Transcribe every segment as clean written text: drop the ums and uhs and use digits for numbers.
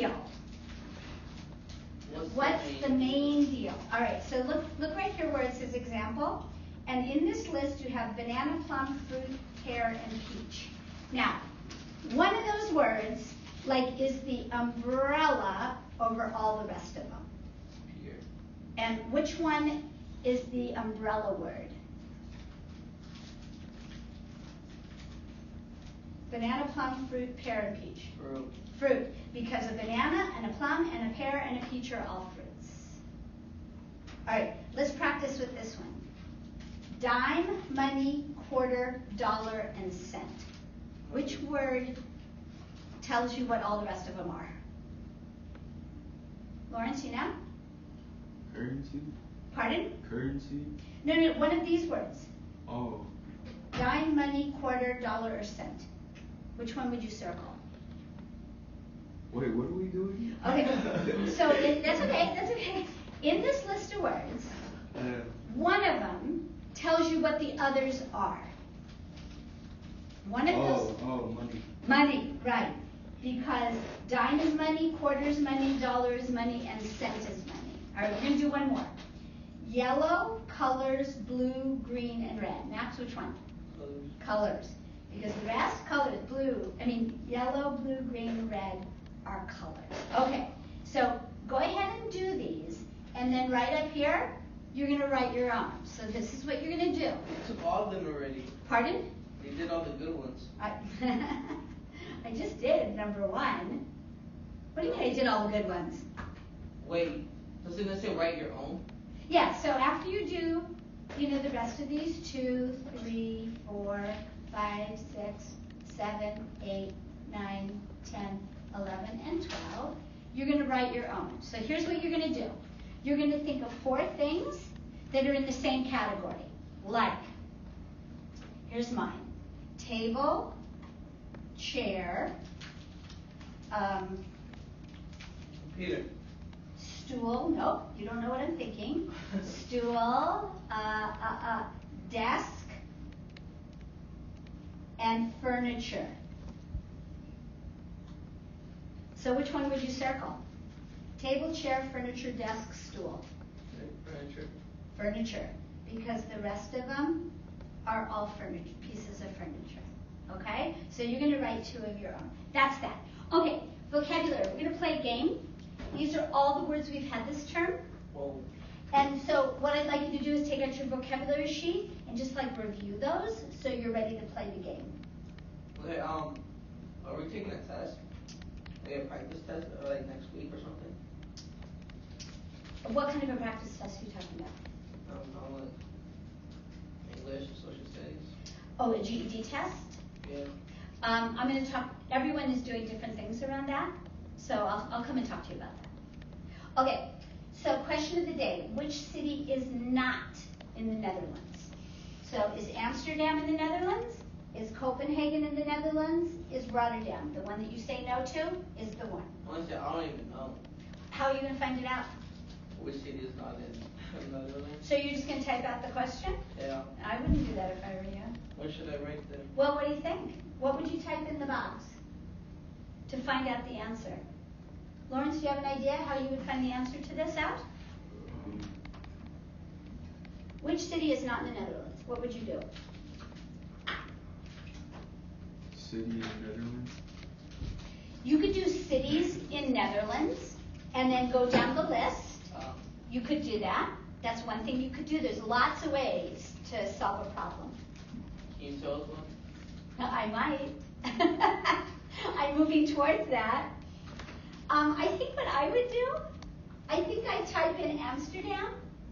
deal? What's the main deal? All right, so look right here where it says example. And in this list, you have banana, plum, fruit, pear, and peach. Now, one of those words, like, is the umbrella over all the rest of them. Pear. And which one is the umbrella word? Banana, plum, fruit, pear, and peach. Fruit. Fruit, because a banana and a plum and a pear and a peach are all fruits. All right, let's practice with this one. Dime, money, quarter, dollar, and cent. Which word tells you what all the rest of them are? Lawrence, you know? Currency? Pardon? Currency? No, one of these words. Oh. Dime, money, quarter, dollar, or cent. Which one would you circle? Wait, what are we doing? Okay, so that's okay. In this list of words, one of them tells you what the others are. One of those. Oh, money. Money, right. Because dime is money, quarter is money, dollar is money, and cent is money. All right, we're going to do one more. Yellow, colors, blue, green, and red. Max, which one? Colors. Because the rest, colors, yellow, blue, green, red are colors. Okay, so go ahead and do these, and then right up here, you're going to write your own. So this is what you're going to do. You took all of them already. Pardon? You did all the good ones. I just did number one. What do you mean I did all the good ones? Wait, does it say write your own? Yeah, so after you do, the rest of these, 2, 3, 4, 5, 6, 7, 8, 9, 10, 11, and 12, you're going to write your own. So here's what you're going to do. You're going to think of 4 things that are in the same category. Like, here's mine. Table, chair, Peter. stool, nope, you don't know what I'm thinking. Stool, desk, and furniture. So which one would you circle? Table, chair, furniture, desk, stool. Furniture. Furniture, because the rest of them are all furniture, pieces of furniture. Okay? So you're going to write 2 of your own. That's that. Okay, vocabulary. We're going to play a game. These are all the words we've had this term. Whoa. And so what I'd like you to do is take out your vocabulary sheet and just review those so you're ready to play the game. Okay, are we taking a test? Like a practice test next week or something? What kind of a practice test are you talking about? English, social studies. Oh, a GED test? Yeah. I'm going to talk, everyone is doing different things around that, so I'll come and talk to you about that. Okay, so question of the day. Which city is not in the Netherlands? So is Amsterdam in the Netherlands? Is Copenhagen in the Netherlands? Is Rotterdam? The one that you say no to is the one. Honestly, I don't even know. How are you going to find it out? Which city is not in the Netherlands? So you're just going to type out the question? Yeah. I wouldn't do that if I were you. What should I write then? Well, what do you think? What would you type in the box to find out the answer? Lawrence, do you have an idea how you would find the answer to this out? Which city is not in the Netherlands? What would you do? City in Netherlands? You could do cities in Netherlands and then go down the list. You could do that. That's one thing you could do. There's lots of ways to solve a problem. Can you tell us one? I might. I'm moving towards that. I think what I would do, I think I'd type in Amsterdam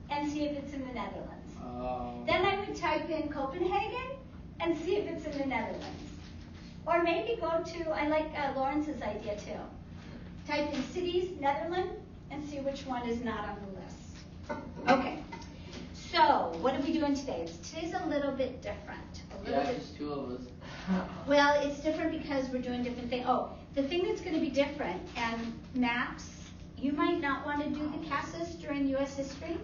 and see if it's in the Netherlands. Then I would type in Copenhagen and see if it's in the Netherlands. Or maybe go to, I like Lawrence's idea too. Type in cities, Netherlands, and see which one is not on the list. Okay, so what are we doing today? Today's a little bit different. Just 2 of us. Well, it's different because we're doing different things. Oh, the thing that's going to be different, and Max, you might not want to do the CASAS during U.S. history.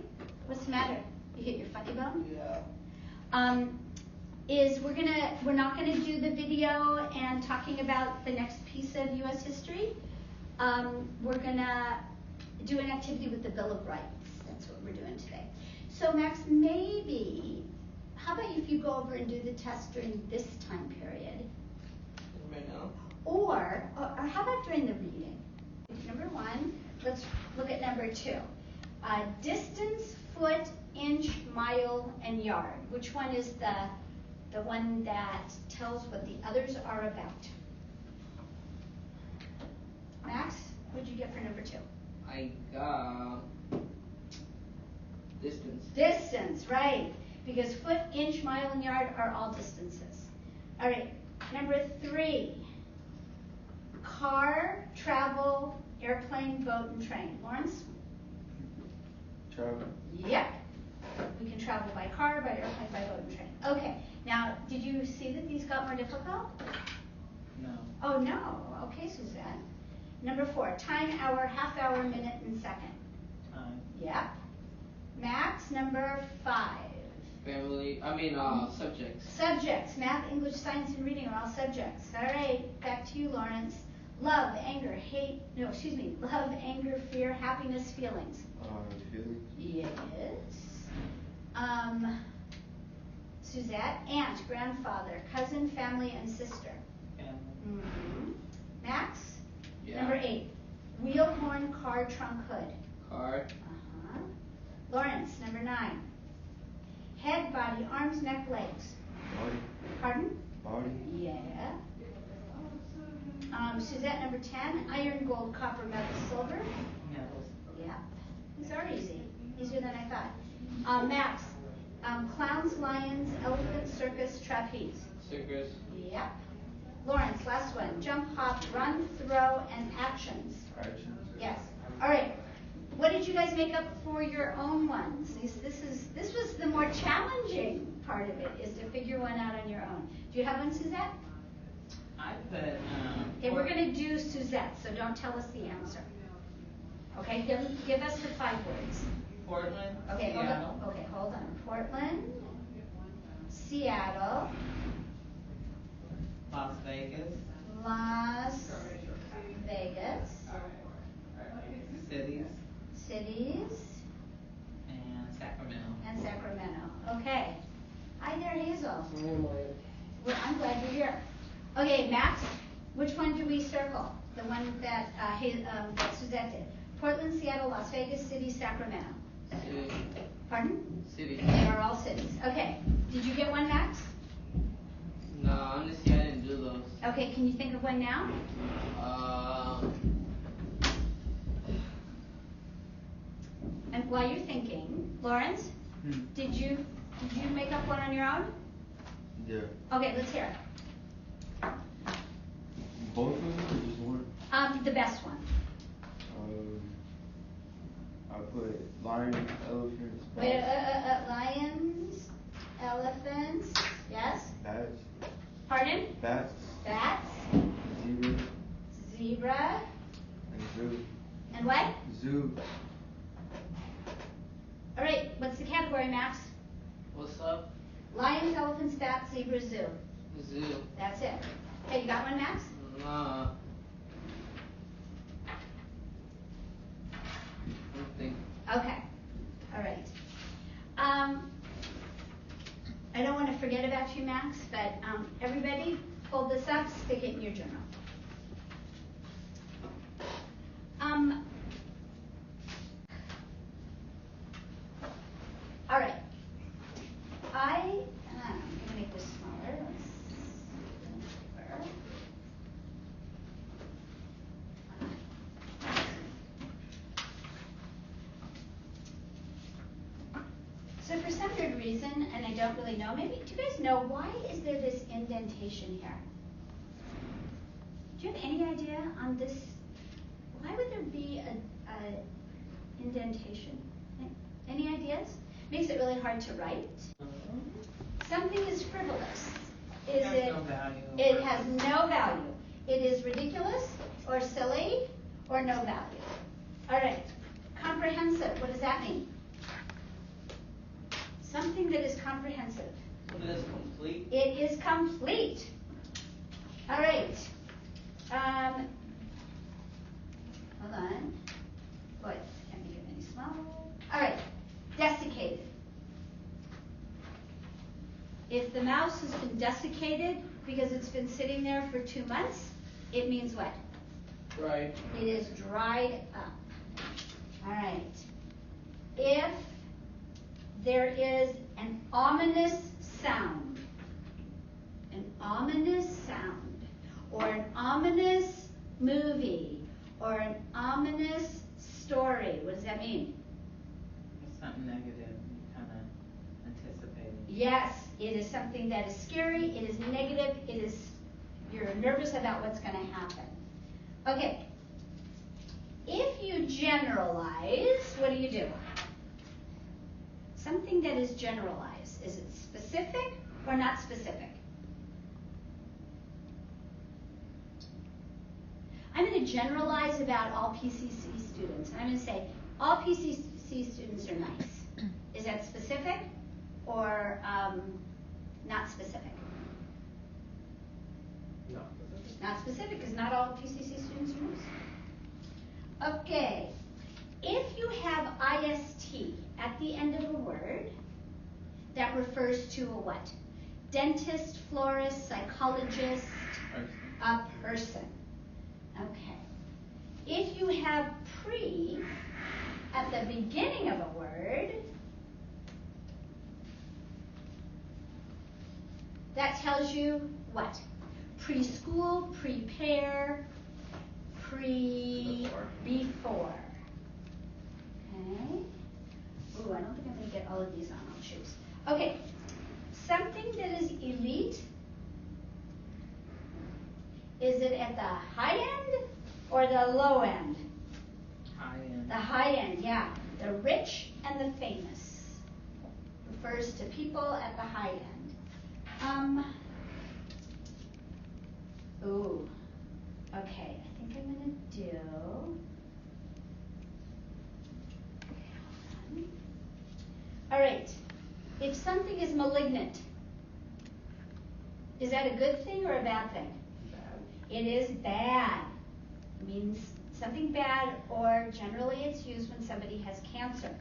What's the matter? You hit your funny bone? Yeah. Is we're not gonna do the video and talking about the next piece of U.S. history. we're gonna do an activity with the Bill of Rights. That's what we're doing today. So Max, maybe, how about if you go over and do the test during this time period? Right now? Or how about during the reading? Number 1, let's look at number 2. Distance, foot, inch, mile, and yard. Which one is the one that tells what the others are about? Max, what'd you get for number 2? I got distance. Distance, right. Because foot, inch, mile, and yard are all distances. All right, number 3. Car, travel, airplane, boat, and train. Lawrence? Travel. Yep. We can travel by car, by airplane, by boat, and train. Okay, now, did you see that these got more difficult? No. Oh, no. Okay, Suzanne. Number 4, time, hour, half hour, minute, and second. Time. Yep. Max, number 5. Subjects. Subjects, math, English, science, and reading are all subjects. All right, back to you, Lawrence. Love, anger, love, anger, fear, happiness, feelings. Feelings. Yes. Suzette, aunt, grandfather, cousin, family, and sister. Family. Max? Yeah. Number 8. Wheel, horn, car, trunk, hood. Car. Lawrence, number 9. Head, body, arms, neck, legs. Body. Pardon? Body. Yeah. Suzette, number 10. Iron, gold, copper, metal, silver. Metals. Yeah. These are easy. Easier than I thought. Max. Clowns, lions, elephant, circus, trapeze. Circus. Yep. Lawrence, last one. Jump, hop, run, throw, and actions. Actions. Yes. All right. What did you guys make up for your own ones? This was the more challenging part of it, is to figure one out on your own. Do you have one, Suzette? I put. Okay, we're going to do Suzette, so don't tell us the answer. Okay, give us the 5 words. Portland. Okay, Seattle. hold on. Portland, Seattle, Las Vegas. Las Vegas, Cities. cities, And Sacramento. Okay. Hi there, Hazel. Well, I'm glad you're here. Okay, Max, which one do we circle? The one that Suzette did. Portland, Seattle, Las Vegas, City, Sacramento. City. Pardon? City. They are all cities. Okay. Did you get one, Max? No, honestly, I didn't do those. Okay, can you think of one now? And while you're thinking, Lawrence, did you make up one on your own? Yeah. Okay, let's hear it. Both of them or just one? The best one. I put lion, elephants. Wait, lions, elephants, yes? Bats. Pardon? Bats. Bats, Zebra. zebra, And zoo. and what? Zoo. All right, what's the category, Max? What's up? Lions, elephants, bats, zebra, zoo. Zoo. That's it. Okay, you got one, Max? Nah. Nothing. Okay. All right. I don't want to forget about you, Max, but everybody fold this up, stick it in your journal. All right. I'm going to make this smaller. So for some weird reason, and I don't really know, maybe, do you guys know, why is there this indentation here? Do you have any idea on this? Why would there be a indentation? Any ideas? Makes it really hard to write. Something is frivolous. Is it? No value. It has no value. It is ridiculous or silly or no value. All right. Comprehensive. What does that mean? Something that is comprehensive. Something that's complete. It is complete. All right. the mouse has been desiccated because it's been sitting there for 2 months, it means what? Right. It is dried up. All right. If there is an ominous sound, or an ominous movie, or an ominous story, what does that mean? It's something negative, you kind of anticipating. Yes, it is something that is scary, it is negative, you're nervous about what's going to happen. Okay. If you generalize, what do? Something that is generalized, is it specific or not specific? I'm going to generalize about all PCC students. I'm going to say all PCC students are nice. Is that specific or not specific? No. Not specific, because not all PCC students are nice. Okay, if you have IST at the end of a word, that refers to a what? Dentist, florist, psychologist, a person. Okay. If you have pre at the beginning of a word, that tells you what? Preschool, prepare, before. Okay. Ooh, I don't think I'm going to get all of these on. I'll choose. Okay. Something that is elite, is it at the high end or the low end? High end. The high end, yeah. The rich and the famous. Refers to people at the high end. Ooh. Okay, I think I'm going to do... All right. If something is malignant, is that a good thing or a bad thing? Bad. It is bad. It means something bad, or generally it's used when somebody has cancer.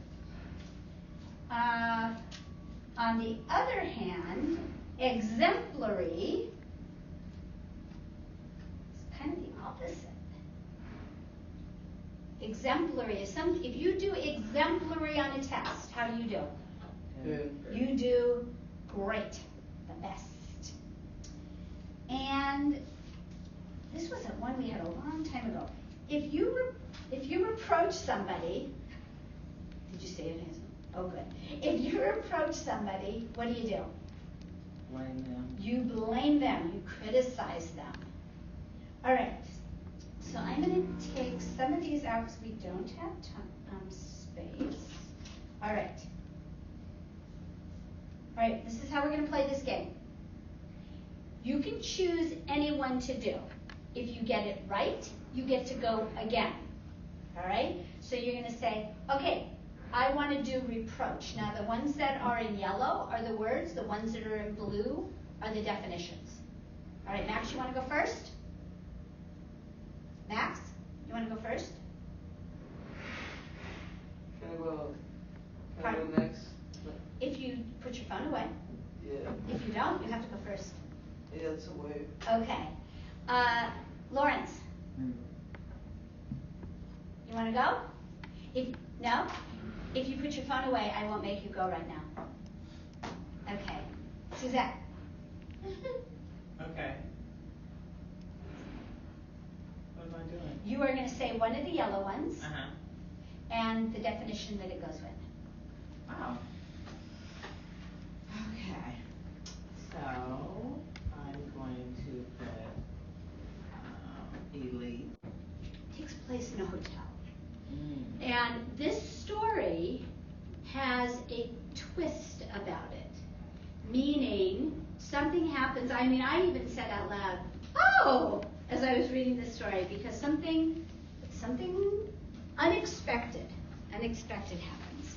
On the other hand, exemplary is kind of the opposite. Exemplary is if you do exemplary on a test, how do you do? Good. You do great, the best. And this was one we had a long time ago. If you reproach somebody, did you say it, Hazel? Oh, good. If you reproach somebody, what do? Blame them. You blame them. You criticize them. All right. So I'm going to take some of these out because we don't have space. All right. All right, this is how we're going to play this game. You can choose anyone to do. If you get it right, you get to go again. All right? So you're going to say, okay, I want to do reproach. Now, the ones that are in yellow are the words. The ones that are in blue are the definitions. All right, Max, you want to go first? Max, you want to go first? Can I go next? If you put your phone away. Yeah. If you don't, you have to go first. Yeah, it's away. Okay. Lawrence, you want to go? No? If you put your phone away, I won't make you go right now. Okay. Suzette. Okay. What am I doing? You are going to say one of the yellow ones Uh-huh. and the definition that it goes with. Wow. Okay. So I'm going to put elite. It takes place in a hotel. Mm. And this story has a twist about it. Meaning, something happens. I mean, I even said out loud, oh, as I was reading this story, because something unexpected happens.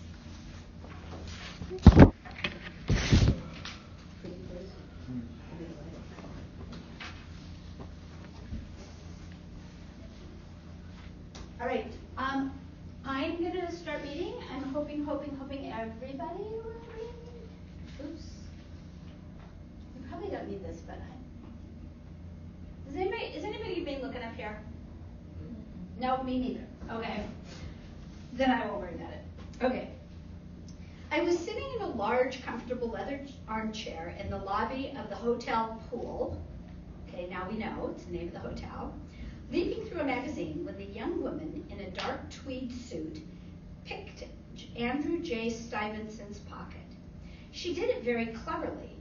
All right, I'm going to start reading. I'm hoping everybody will read. Oops. probably don't need this, but is anybody even looking up here? No, me neither. Okay. Then I won't worry about it. Okay. I was sitting in a large, comfortable leather armchair in the lobby of the hotel pool. Okay, now we know it's the name of the hotel. Leafing through a magazine when the young woman in a dark tweed suit picked Andrew J. Stuyvesant's pocket. She did it very cleverly.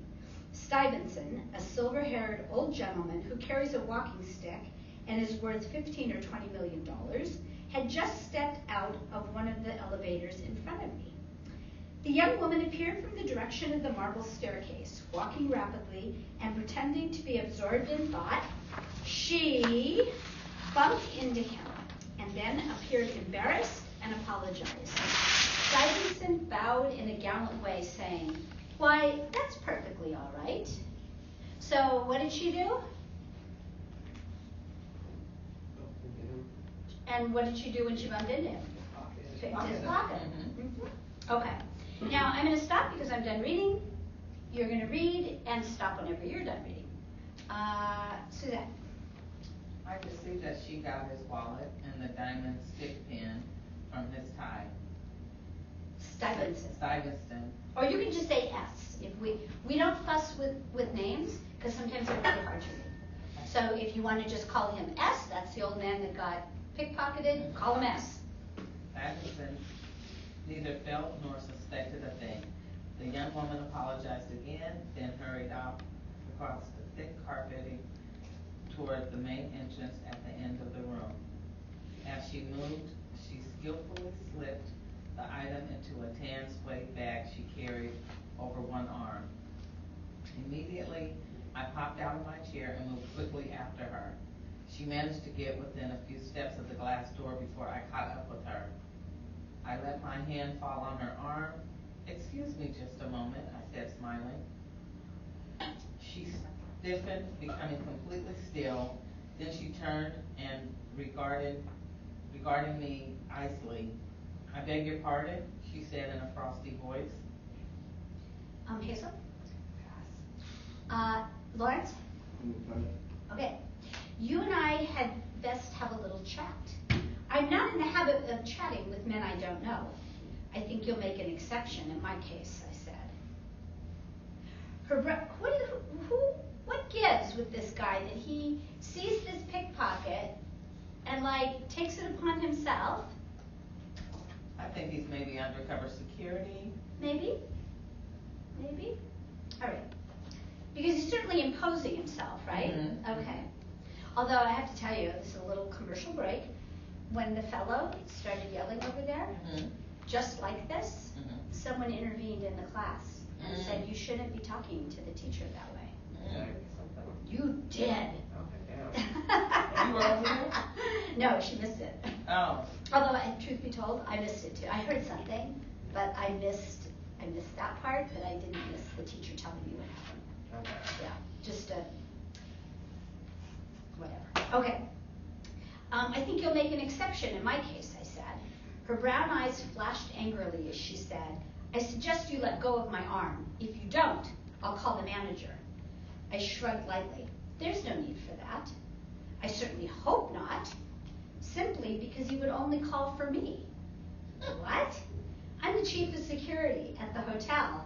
Stuyvesant, a silver-haired old gentleman who carries a walking stick and is worth $15 or $20 million, had just stepped out of one of the elevators in front of me. The young woman appeared from the direction of the marble staircase, walking rapidly and pretending to be absorbed in thought. She bumped into him and then appeared embarrassed and apologized. Stuyvesant bowed in a gallant way, saying, "Why, that's perfectly all right." So what did she do? And what did she do when she bumped into him? Picked his pocket. Okay. Now I'm going to stop because I'm done reading. You're going to read and stop whenever you're done reading. Suzanne. I could see that she got his wallet and the diamond stick pin from his tie. Stuyvesant. Or you can just say S. If we don't fuss with names because sometimes they're really hard to read. So if you want to just call him S, that's the old man that got pickpocketed, call him S. Stuyvesant neither felt nor suspected a thing. The young woman apologized again, then hurried off across the thick carpeting toward the main entrance at the end of the room. As she moved, she skillfully slipped the item into a tan suede bag she carried over one arm. Immediately, I popped out of my chair and moved quickly after her. She managed to get within a few steps of the glass door before I caught up with her. I let my hand fall on her arm. "Excuse me just a moment," I said, smiling. She stiffened, becoming completely still. Then she turned and regarding me icily. "I beg your pardon," she said in a frosty voice. Hazel? Lawrence? Okay. You and I had best have a little chat. I'm not in the habit of chatting with men I don't know. I think you'll make an exception in my case, I said. What gives with this guy that he sees this pickpocket and takes it upon himself? I think he's maybe undercover security. Maybe. All right. Because he's certainly imposing himself, right? Mm-hmm. Okay. Although I have to tell you, this is a little commercial break. When the fellow started yelling over there, just like this, someone intervened in the class and said, "You shouldn't be talking to the teacher that way." You did. You were over there? No, she missed it. Oh. Although, truth be told, I missed it too. I heard something, but I missed that part, but I didn't miss the teacher telling me what happened. Okay. Yeah, just whatever. Okay. I think you'll make an exception in my case, I said. Her brown eyes flashed angrily as she said, "I suggest you let go of my arm. If you don't, I'll call the manager." I shrugged lightly. "There's no need for that." "I certainly hope not. Simply because you would only call for me." "What?" "I'm the chief of security at the hotel."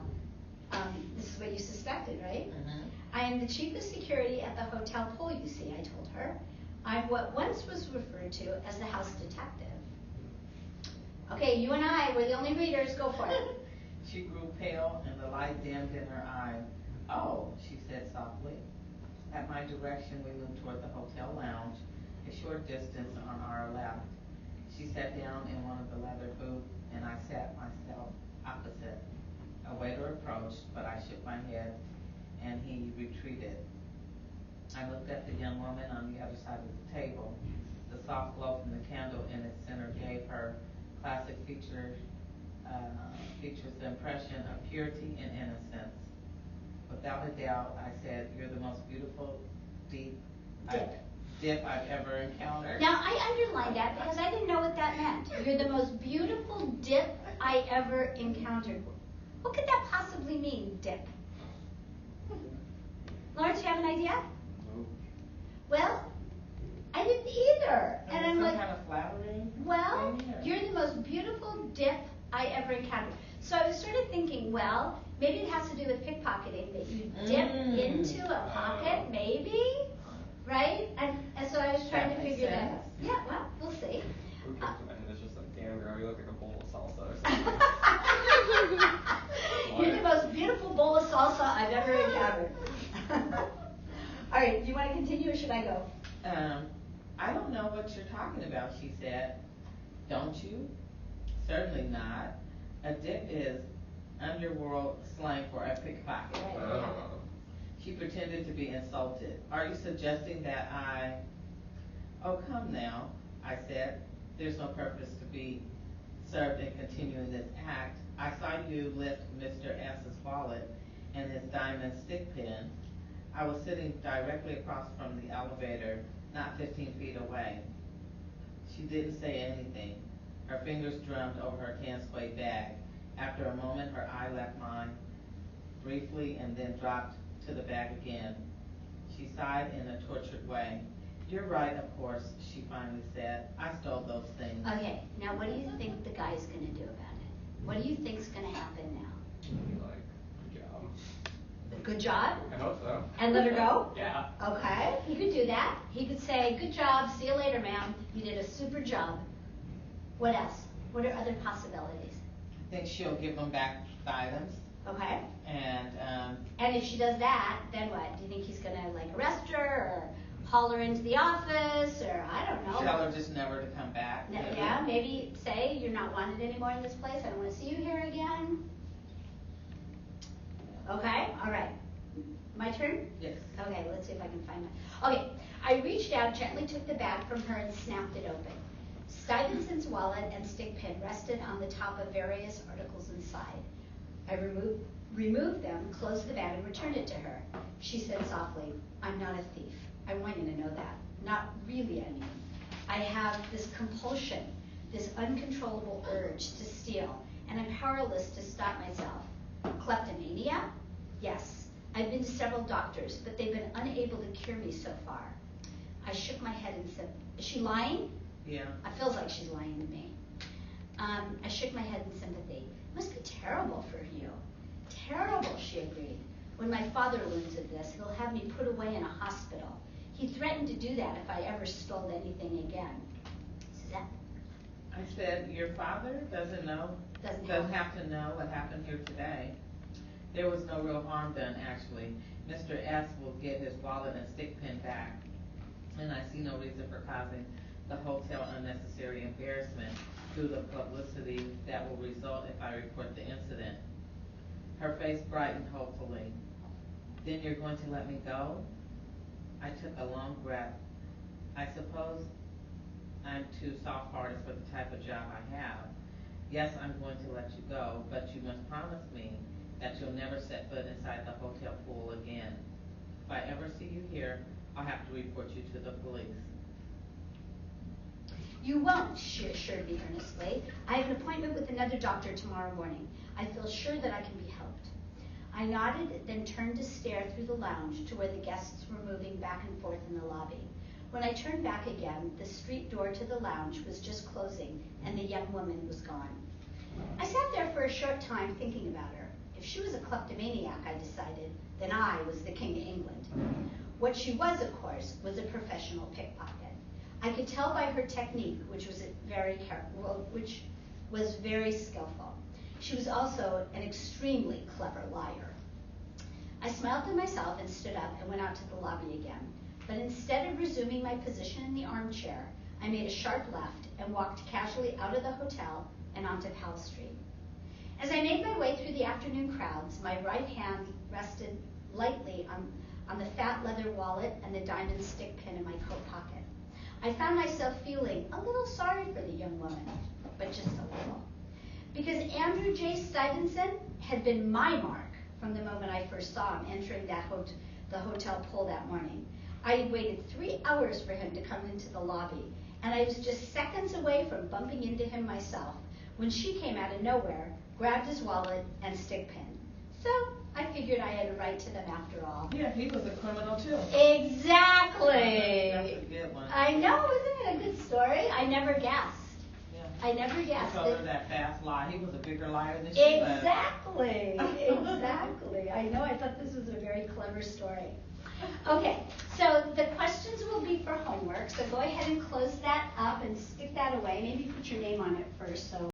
This is what you suspected, right? "I am the chief of security at the hotel pool, you see," I told her. "I'm what once was referred to as the house detective." Okay, you and I, we're the only readers. Go for it. She grew pale and the light dimmed in her eye. "Oh," she said softly. At my direction, we moved toward the hotel lounge, a short distance on our left. She sat down in one of the leather booths, and I sat myself opposite. A waiter approached, but I shook my head, and he retreated. I looked at the young woman on the other side of the table. The soft glow from the candle in its center gave her classic features the impression of purity and innocence. Without a doubt, I said, "You're the most beautiful dip I've ever encountered." Now, I underlined that because I didn't know what that meant. You're the most beautiful dip I ever encountered. What could that possibly mean, dip? Lawrence, you have an idea? No. Well, I didn't either. And I'm some like, kind of flattering well, thing, or- you're the most beautiful dip I ever encountered. So I was sort of thinking, well, maybe it has to do with pickpocketing, that you dip into a pocket, maybe, right? And so I was trying That to makes figure that sense. out. Yeah, well, we'll see. Who comes to mind? It's just like, damn girl, you look like a bowl of salsa or something. You're the most beautiful bowl of salsa I've ever encountered. All right, do you want to continue or should I go? I don't know what you're talking about, she said. Don't you? Certainly not. A dip is underworld slang for a pickpocket. Right. She pretended to be insulted. Are you suggesting that I... Oh, come now, I said. There's no purpose to be served in continuing this act. I saw you lift Mr. S.'s wallet and his diamond stick pin. I was sitting directly across from the elevator, not 15 feet away. She didn't say anything. Her fingers drummed over her tan suede bag. After a moment, her eye left mine briefly and then dropped to the bag again. She sighed in a tortured way. You're right, of course, she finally said. I stole those things. Okay, now what do you think the guy's going to do about it? What do you think's going to happen now? Like, good job. Good job? I hope so. And let her go? Yeah. Okay, he could do that. He could say, good job, see you later, ma'am. You did a super job. What else? What are other possibilities? I think she'll give them back the items. Okay. And if she does that, then what? Do you think he's going to like arrest her or haul her into the office or I don't know? tell her just never to come back. Yeah, maybe say you're not wanted anymore in this place. I don't want to see you here again. Okay, all right. My turn? Yes. Okay, let's see if I can find my. Okay, I reached out, gently took the bag from her and snapped it open. Stuyvesant's wallet and stick pin rested on the top of various articles inside. I removed them, closed the bag, and returned it to her. She said softly, I'm not a thief. I want you to know that. Not really, I mean. I have this compulsion, this uncontrollable urge to steal, and I'm powerless to stop myself. Kleptomania? Yes. I've been to several doctors, but they've been unable to cure me so far. I shook my head and said, is she lying? Yeah. It feels like she's lying to me. I shook my head in sympathy. It must be terrible for you. Terrible, she agreed. When my father learns of this, he'll have me put away in a hospital. He threatened to do that if I ever stole anything again. Suzette? I said, your father doesn't know? Doesn't have to know what happened here today. There was no real harm done, actually. Mr. S. will get his wallet and stick pin back, and I see no reason for causing the hotel unnecessary embarrassment through the publicity that will result if I report the incident. Her face brightened hopefully. Then you're going to let me go? I took a long breath. I suppose I'm too soft-hearted for the type of job I have. Yes, I'm going to let you go, but you must promise me that you'll never set foot inside the hotel pool again. If I ever see you here, I'll have to report you to the police. You won't, she assured me earnestly. I have an appointment with another doctor tomorrow morning. I feel sure that I can be helped. I nodded, then turned to stare through the lounge to where the guests were moving back and forth in the lobby. When I turned back again, the street door to the lounge was just closing, and the young woman was gone. I sat there for a short time thinking about her. If she was a kleptomaniac, I decided, then I was the King of England. What she was, of course, was a professional pickpocket. I could tell by her technique, which was very skillful. She was also an extremely clever liar. I smiled to myself and stood up and went out to the lobby again. But instead of resuming my position in the armchair, I made a sharp left and walked casually out of the hotel and onto Powell Street. As I made my way through the afternoon crowds, my right hand rested lightly on the fat leather wallet and the diamond stick pin in my coat pocket. I found myself feeling a little sorry for the young woman, but just a little. Because Andrew J. Stuyvesant had been my mark from the moment I first saw him entering the hotel pool that morning. I had waited 3 hours for him to come into the lobby, and I was just seconds away from bumping into him myself when she came out of nowhere, grabbed his wallet and stick pin. So I figured I had a right to them after all. Yeah, he was a criminal too. Exactly. That's a good one. I know, isn't it a good story? I never guessed. Yeah. I never He guessed told her it. that fast lie. He was a bigger liar than she was. Exactly, exactly. I know, I thought this was a very clever story. Okay, so the questions will be for homework, so go ahead and close that up and stick that away. Maybe put your name on it first, so